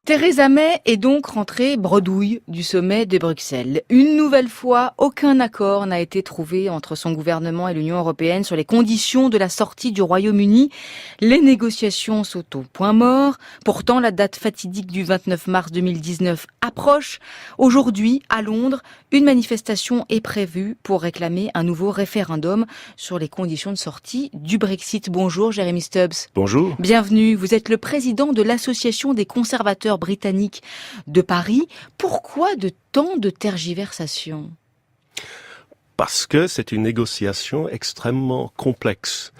Theresa May est donc rentrée bredouille du sommet de Bruxelles. Une nouvelle fois, aucun accord n'a été trouvé entre son gouvernement et l'Union européenne sur les conditions de la sortie du Royaume-Uni. Les négociations sont au point mort. Pourtant, la date fatidique du 29 mars 2019 approche. Aujourd'hui, à Londres, une manifestation est prévue pour réclamer un nouveau référendum sur les conditions de sortie du Brexit. Bonjour, Jeremy Stubbs. Bonjour. Bienvenue. Vous êtes le président de l'Association des conservateurs britanniques de Paris. Pourquoi de tant de tergiversations ? Parce que c'est une négociation extrêmement complexe.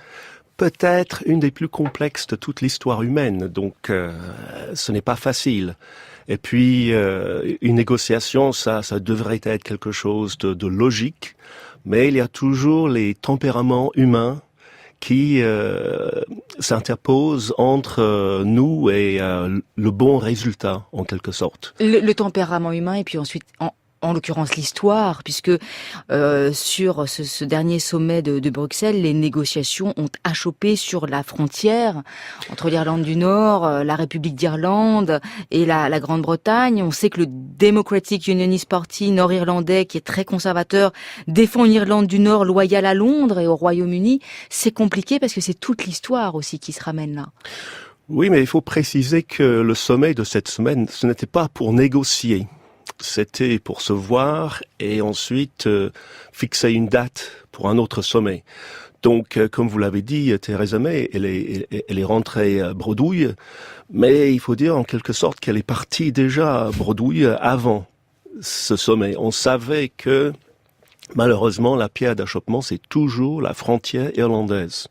Peut-être une des plus complexes de toute l'histoire humaine, donc ce n'est pas facile. Et puis, une négociation, ça devrait être quelque chose de logique, mais il y a toujours les tempéraments humains qui s'interpose entre nous et le bon résultat, en quelque sorte. Le tempérament humain et puis ensuite, en l'occurrence l'histoire, puisque sur ce dernier sommet de Bruxelles, les négociations ont achoppé sur la frontière entre l'Irlande du Nord, la République d'Irlande et la Grande-Bretagne. On sait que le Democratic Unionist Party nord-irlandais, qui est très conservateur, défend une Irlande du Nord loyale à Londres et au Royaume-Uni. C'est compliqué parce que c'est toute l'histoire aussi qui se ramène là. Oui, mais il faut préciser que le sommet de cette semaine, ce n'était pas pour négocier. C'était pour se voir et ensuite fixer une date pour un autre sommet. Donc, comme vous l'avez dit, Theresa May, elle est rentrée bredouille, mais il faut dire en quelque sorte qu'elle est partie déjà bredouille avant ce sommet. On savait que, malheureusement, la pierre d'achoppement, c'est toujours la frontière irlandaise.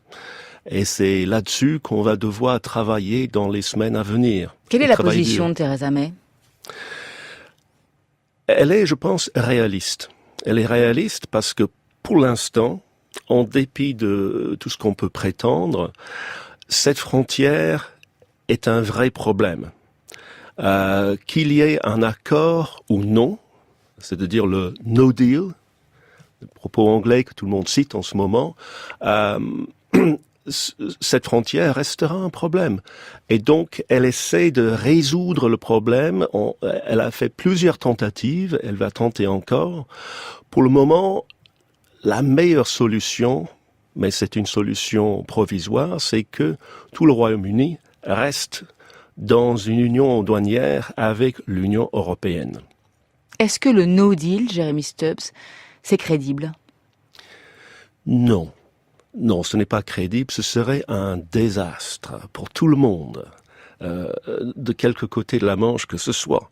Et c'est là-dessus qu'on va devoir travailler dans les semaines à venir. Quelle est la position de Theresa May ? Elle est, je pense, réaliste. Elle est réaliste parce que, pour l'instant, en dépit de tout ce qu'on peut prétendre, cette frontière est un vrai problème. Qu'il y ait un accord ou non, c'est-à-dire le no deal, le propos anglais que tout le monde cite en ce moment, cette frontière restera un problème. Et donc, elle essaie de résoudre le problème. Elle a fait plusieurs tentatives, elle va tenter encore. Pour le moment, la meilleure solution, mais c'est une solution provisoire, c'est que tout le Royaume-Uni reste dans une union douanière avec l'Union européenne. Est-ce que le no deal, Jeremy Stubbs, c'est crédible ? Non. Non, ce n'est pas crédible, ce serait un désastre pour tout le monde, de quelque côté de la Manche que ce soit.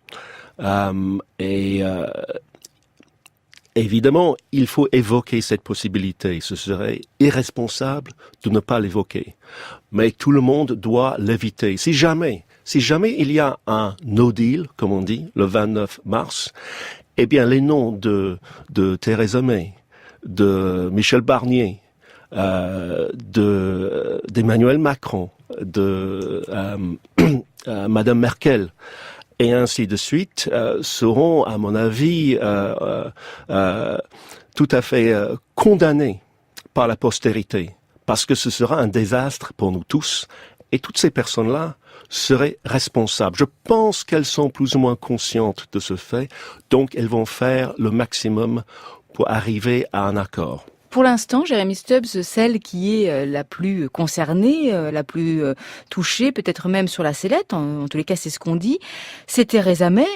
Évidemment, il faut évoquer cette possibilité. Ce serait irresponsable de ne pas l'évoquer. Mais tout le monde doit l'éviter. Si jamais il y a un no deal, comme on dit, le 29 mars, eh bien, les noms de Theresa May, de Michel Barnier, d'Emmanuel Macron, de Madame Merkel, et ainsi de suite, seront, à mon avis, tout à fait condamnés par la postérité, parce que ce sera un désastre pour nous tous, et toutes ces personnes-là seraient responsables. Je pense qu'elles sont plus ou moins conscientes de ce fait, donc elles vont faire le maximum pour arriver à un accord. Pour l'instant, Jeremy Stubbs, celle qui est la plus concernée, la plus touchée, peut-être même sur la sellette, en tous les cas c'est ce qu'on dit, c'est Theresa May.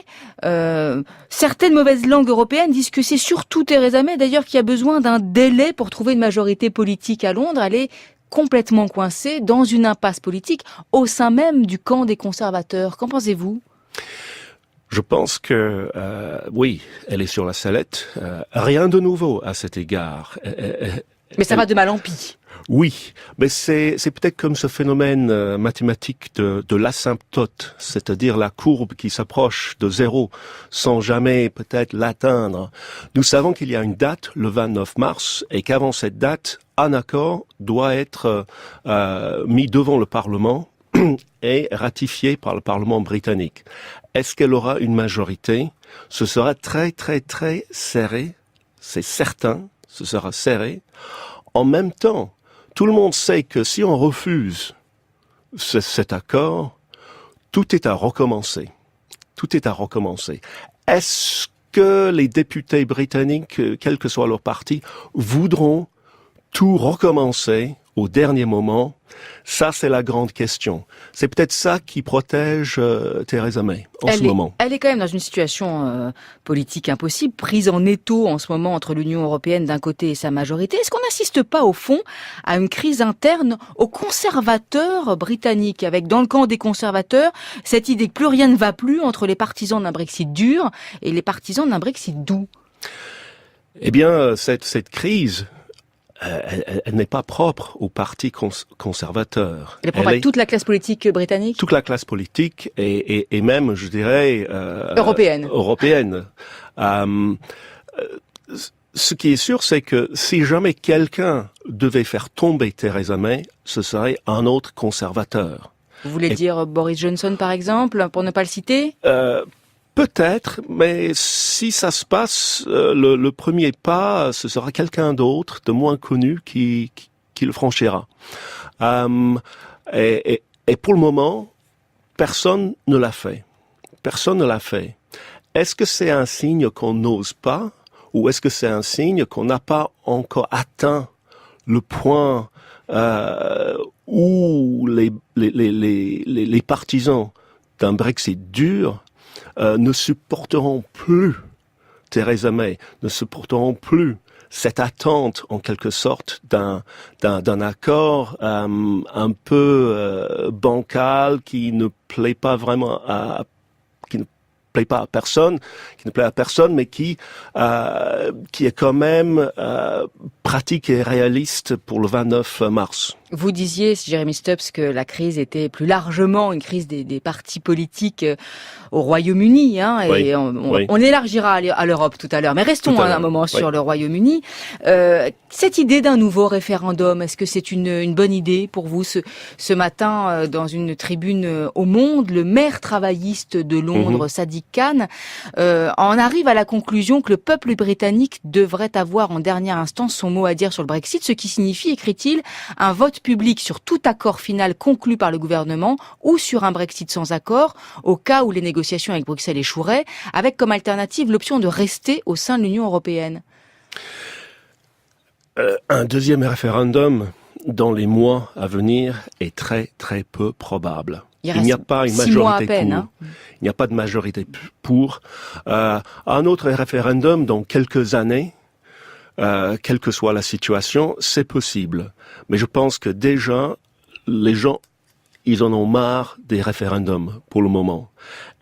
Certaines mauvaises langues européennes disent que c'est surtout Theresa May d'ailleurs qui a besoin d'un délai pour trouver une majorité politique à Londres. Elle est complètement coincée dans une impasse politique au sein même du camp des conservateurs. Qu'en pensez-vous ? Je pense que, oui, elle est sur la sellette. Rien de nouveau à cet égard. Mais ça va de mal en pis. Oui, mais c'est peut-être comme ce phénomène mathématique de l'asymptote, c'est-à-dire la courbe qui s'approche de zéro sans jamais peut-être l'atteindre. Nous savons qu'il y a une date, le 29 mars, et qu'avant cette date, un accord doit être mis devant le Parlement et ratifié par le Parlement britannique. Est-ce qu'elle aura une majorité ? Ce sera très, très, très serré. C'est certain, ce sera serré. En même temps, tout le monde sait que si on refuse cet accord, tout est à recommencer. Tout est à recommencer. Est-ce que les députés britanniques, quel que soit leur parti, voudront tout recommencer au dernier moment? Ça, c'est la grande question. C'est peut-être ça qui protège Theresa May en ce moment. Elle est quand même dans une situation politique impossible, prise en étau en ce moment entre l'Union européenne d'un côté et sa majorité. Est-ce qu'on n'assiste pas, au fond, à une crise interne aux conservateurs britanniques, avec dans le camp des conservateurs cette idée que plus rien ne va plus entre les partisans d'un Brexit dur et les partisans d'un Brexit doux? Eh bien, cette crise, elle n'est pas propre au parti conservateur. Elle est propre à toute la classe politique britannique? Toute la classe politique et même, je dirais, européenne. Ce qui est sûr, c'est que si jamais quelqu'un devait faire tomber Theresa May, ce serait un autre conservateur. Vous voulez dire Boris Johnson, par exemple, pour ne pas le citer? Peut-être, mais si ça se passe, le premier pas, ce sera quelqu'un d'autre, de moins connu, qui le franchira. Et pour le moment, personne ne l'a fait. Personne ne l'a fait. Est-ce que c'est un signe qu'on n'ose pas, ou est-ce que c'est un signe qu'on n'a pas encore atteint le point où les partisans d'un Brexit dur ne supporteront plus Theresa May, ne supporteront plus cette attente, en quelque sorte, d'un accord un peu bancal qui ne plaît pas vraiment qui ne plaît pas à personne, mais qui est quand même pratique et réaliste pour le 29 mars. Vous disiez, Jeremy Stubbs, que la crise était plus largement une crise des partis politiques au Royaume-Uni, hein, oui, et on élargira à l'Europe tout à l'heure. Mais restons un moment sur le Royaume-Uni. Cette idée d'un nouveau référendum, est-ce que c'est une bonne idée pour vous? Ce matin, dans une tribune au Monde, le maire travailliste de Londres, Sadiq Khan, en arrive à la conclusion que le peuple britannique devrait avoir en dernière instance son mot à dire sur le Brexit, ce qui signifie, écrit-il, un vote public sur tout accord final conclu par le gouvernement ou sur un Brexit sans accord, au cas où les négociations avec Bruxelles échoueraient, avec comme alternative l'option de rester au sein de l'Union européenne. Un deuxième référendum dans les mois à venir est très très peu probable. Il n'y a pas une majorité pour. Hein. Il n'y a pas de majorité pour. Un autre référendum dans quelques années, quelle que soit la situation, c'est possible. Mais je pense que déjà, les gens, ils en ont marre des référendums pour le moment.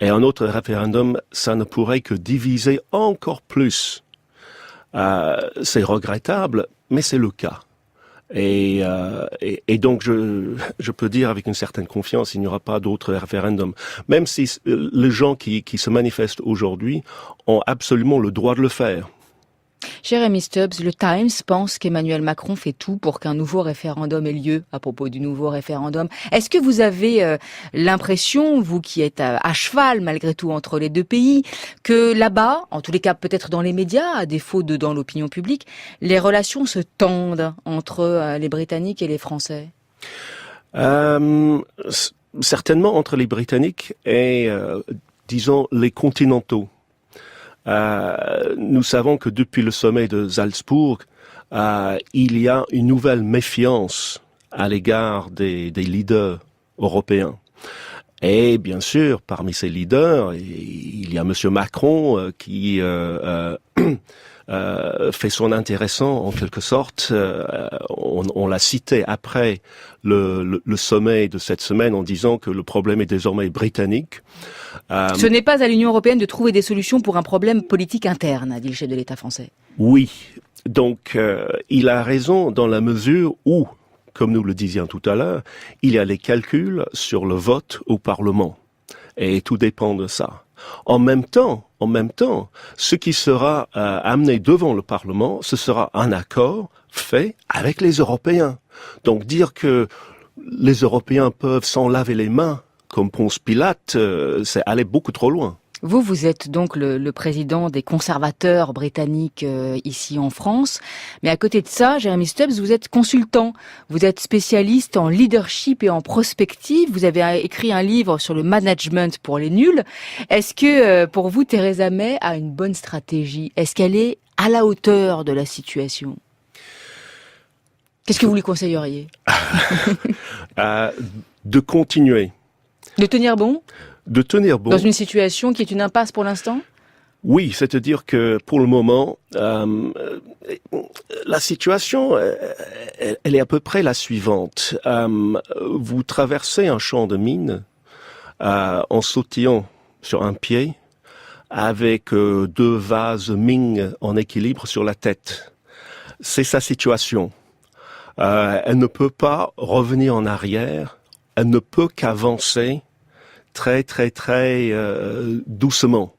Et un autre référendum, ça ne pourrait que diviser encore plus. C'est regrettable, mais c'est le cas. Et donc, je peux dire avec une certaine confiance, il n'y aura pas d'autres référendums. Même si les gens qui se manifestent aujourd'hui ont absolument le droit de le faire. Jeremy Stubbs, le Times pense qu'Emmanuel Macron fait tout pour qu'un nouveau référendum ait lieu à propos du nouveau référendum. Est-ce que vous avez l'impression, vous qui êtes à cheval malgré tout entre les deux pays, que là-bas, en tous les cas peut-être dans les médias, à défaut de dans l'opinion publique, les relations se tendent entre les Britanniques et les Français? Certainement entre les Britanniques et, disons, les continentaux. Nous savons que depuis le sommet de Salzbourg, il y a une nouvelle méfiance à l'égard des leaders européens. Et bien sûr, parmi ces leaders, il y a Monsieur Macron qui fait son intéressant en quelque sorte. On l'a cité après le sommet de cette semaine en disant que le problème est désormais britannique. Ce n'est pas à l'Union européenne de trouver des solutions pour un problème politique interne, a dit le chef de l'État français. Oui, donc il a raison dans la mesure où, comme nous le disions tout à l'heure, il y a les calculs sur le vote au Parlement. Et tout dépend de ça. En même temps, ce qui sera amené devant le Parlement, ce sera un accord fait avec les Européens. Donc dire que les Européens peuvent s'en laver les mains comme Ponce Pilate, c'est aller beaucoup trop loin. Vous êtes donc le président des conservateurs britanniques ici en France. Mais à côté de ça, Jeremy Stubbs, vous êtes consultant. Vous êtes spécialiste en leadership et en prospective. Vous avez écrit un livre sur le management pour les nuls. Est-ce que, pour vous, Theresa May a une bonne stratégie? Est-ce qu'elle est à la hauteur de la situation? Qu'est-ce que vous lui conseilleriez? De continuer. De tenir bon? De tenir bon. Dans une situation qui est une impasse pour l'instant? Oui, c'est-à-dire que pour le moment, la situation, elle est à peu près la suivante. Vous traversez un champ de mine en sautillant sur un pied avec deux vases Ming en équilibre sur la tête. C'est sa situation. Elle ne peut pas revenir en arrière, elle ne peut qu'avancer très doucement.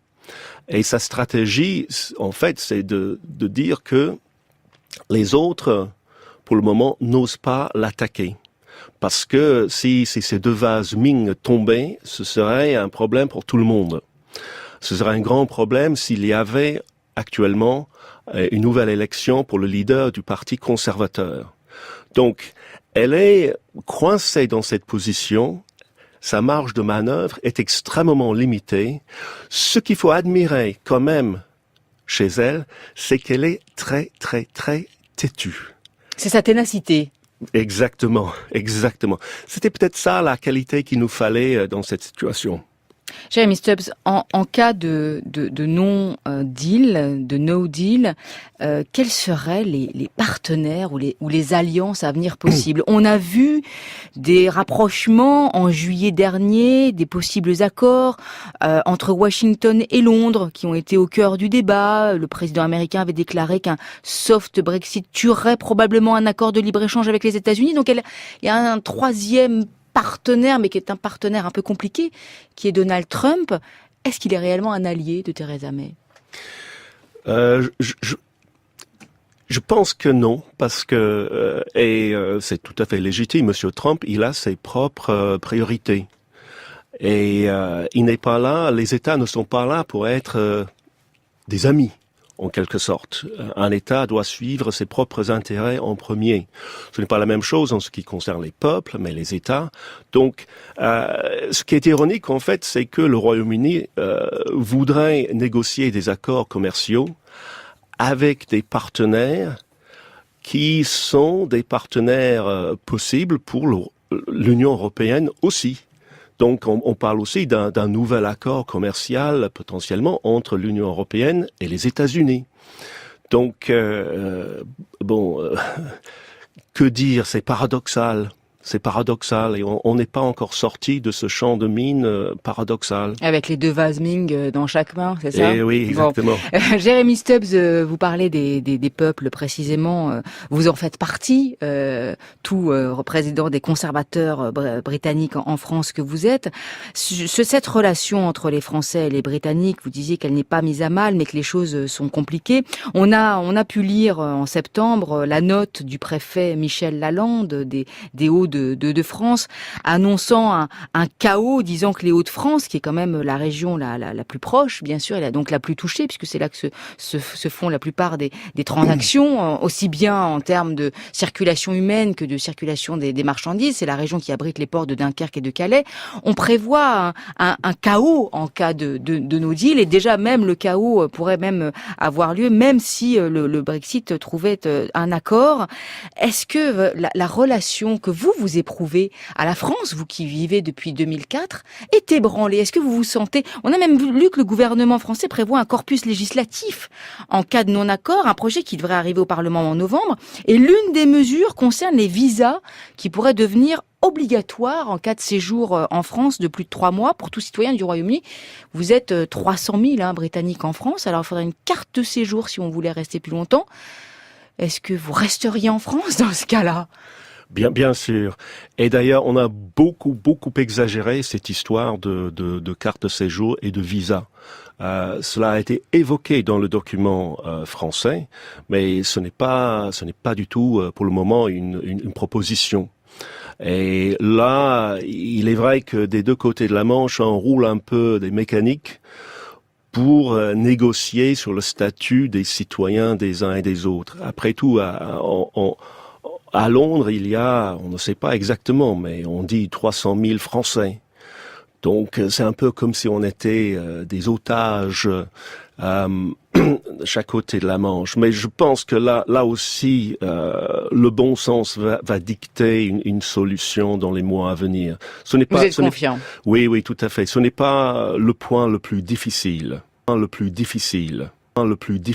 Et sa stratégie, en fait, c'est de dire que les autres, pour le moment, n'osent pas l'attaquer. Parce que si ces deux vases Ming tombaient, ce serait un problème pour tout le monde. Ce serait un grand problème s'il y avait actuellement une nouvelle élection pour le leader du Parti conservateur. Donc, elle est coincée dans cette position. Sa marge de manœuvre est extrêmement limitée. Ce qu'il faut admirer quand même chez elle, c'est qu'elle est très têtue. C'est sa ténacité. Exactement. C'était peut-être ça la qualité qu'il nous fallait dans cette situation. Jeremy Stubbs, en cas de non-deal, de no-deal, quels seraient les partenaires ou les alliances à venir possibles? On a vu des rapprochements en juillet dernier, des possibles accords entre Washington et Londres qui ont été au cœur du débat. Le président américain avait déclaré qu'un soft Brexit tuerait probablement un accord de libre-échange avec les États-Unis. Donc il y a un troisième partenaire, mais qui est un partenaire un peu compliqué, qui est Donald Trump. Est-ce qu'il est réellement un allié de Theresa May? Je pense que non, parce que c'est tout à fait légitime. Monsieur Trump, il a ses propres priorités, et il n'est pas là. Les États ne sont pas là pour être des amis. En quelque sorte, un État doit suivre ses propres intérêts en premier. Ce n'est pas la même chose en ce qui concerne les peuples, mais les États. Donc, ce qui est ironique, en fait, c'est que le Royaume-Uni voudrait négocier des accords commerciaux avec des partenaires qui sont des partenaires possibles pour l'Union européenne aussi. Donc, on parle aussi d'un nouvel accord commercial potentiellement entre l'Union européenne et les États-Unis. Donc, que dire, c'est paradoxal. C'est paradoxal et on n'est pas encore sorti de ce champ de mine paradoxal. Avec les deux vases Ming dans chaque main, c'est ça? Eh oui, exactement. Bon. Jeremy Stubbs, vous parlez des peuples précisément. Vous en faites partie, tout président des conservateurs britanniques en France que vous êtes. Cette relation entre les Français et les Britanniques, vous disiez qu'elle n'est pas mise à mal, mais que les choses sont compliquées. On a pu lire en septembre la note du préfet Michel Lalande des Hauts-de-France, annonçant un chaos, disant que les Hauts-de-France, qui est quand même la région la plus proche, bien sûr, et donc la plus touchée, puisque c'est là que se font la plupart des transactions, aussi bien en termes de circulation humaine que de circulation des marchandises. C'est la région qui abrite les ports de Dunkerque et de Calais. On prévoit un chaos en cas de no deal, et déjà même le chaos pourrait même avoir lieu, même si le Brexit trouvait un accord. Est-ce que la relation que vous éprouvez à la France, vous qui vivez depuis 2004, est ébranlée? Est-ce que vous vous sentez... On a même lu que le gouvernement français prévoit un corpus législatif en cas de non-accord, un projet qui devrait arriver au Parlement en novembre, et l'une des mesures concerne les visas qui pourraient devenir obligatoires en cas de séjour en France de plus de 3 mois pour tout citoyen du Royaume-Uni. Vous êtes 300 000 Britanniques en France, alors il faudrait une carte de séjour si on voulait rester plus longtemps. Est-ce que vous resteriez en France dans ce cas-là? Bien sûr. Et d'ailleurs, on a beaucoup exagéré cette histoire de carte de séjour et de visa. Cela a été évoqué dans le document français, mais ce n'est pas du tout pour le moment une proposition. Et là, il est vrai que des deux côtés de la Manche, on roule un peu des mécaniques pour négocier sur le statut des citoyens des uns et des autres. Après tout, à Londres, il y a, on ne sait pas exactement, mais on dit 300 000 Français. Donc c'est un peu comme si on était des otages de chaque côté de la Manche. Mais je pense que là aussi, le bon sens va dicter une solution dans les mois à venir. Ce n'est pas, Vous êtes confiant? Oui, tout à fait. Ce n'est pas le point le plus difficile. Le plus difficile. Le plus difficile.